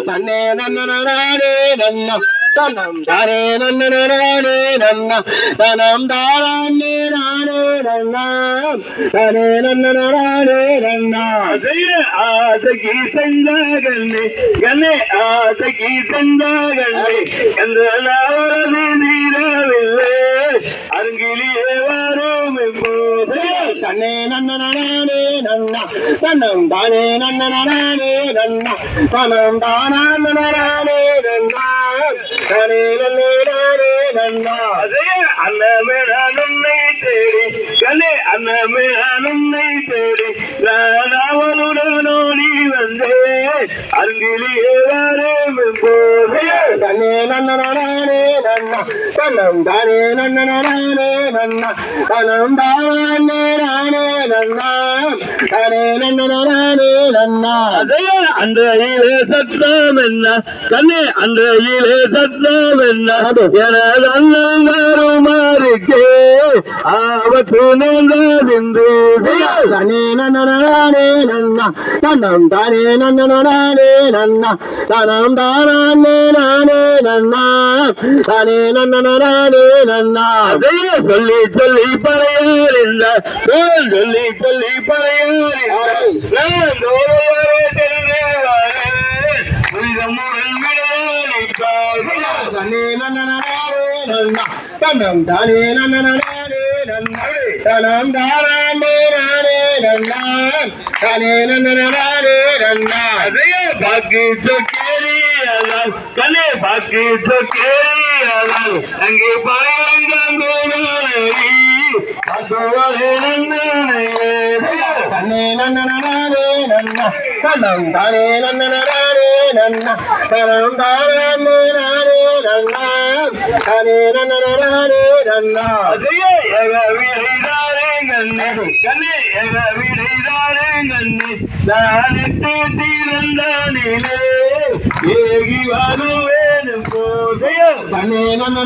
தன்னே நன்னே நன்னா தனம் தானே நன்னே நன்னா தனம் தானே நானே நன்னா தானே நன்னே நன்னா ஆசைக்கு செஞ்சாகண்ணே கண்ணே ஆசைக்கு செஞ்சாகண்ணே எந்த நாவரது நீரவில்லை அருங்கிலேயே வரும் என்போது தன்னே நன்னே நன்னா தனம் தானே நன்னே நன்னா தனம் தானே நன்னா தானே நன்னே நன்னா அன்னமே நான் உன்னை தேடி கண்ணே அன்னமே நான் உன்னை தேடி நாவலுடன் ஓடி வந்தே அருகிலேயே வரும் என்போது தன்னே நன்னே நன்னா தனம் தானே நன்னே நன்னா தனம் தானே நானே நன்னா தானே நன்னே நன்னா அந்த இலே சத்தம் என்ன கண்ணே அந்த இலே சத்தம் என்ன எனது அண்ணருமாருக்கு ஆபத்து நேர்ந்தது தனே நன்னே நன்னா தனம் தானே நன்னே நன்னா தனம் தானே நானே நன்னா தானே நன்னே நன்னா சொல்லி சொல்லி பறையார் இல்ல சொல்லி சொல்லி பறையார் நான் தனே நன்னா தனம் தானே நன்னே நன்னா தனம் தானே நானே நன்னா தானே நன்னே நன்னா பாக்கி சொக்கேரியால் கண்ணே பாக்கி சொக்கேரியால் அங்கே பாயங்காங்கோ தன்னே நன்னே நன்னா தனம் தானே நன்னே நன்னா தனம் தானே நானே நன்னா தானே நன்னே நன்னா விடைதாரே கண்ணே கண்ணே விடைதாரே கண்ணே நானிட்டு தீரந்தானிலே ஏகி வருவேன் போதைய தன்னே நன்னே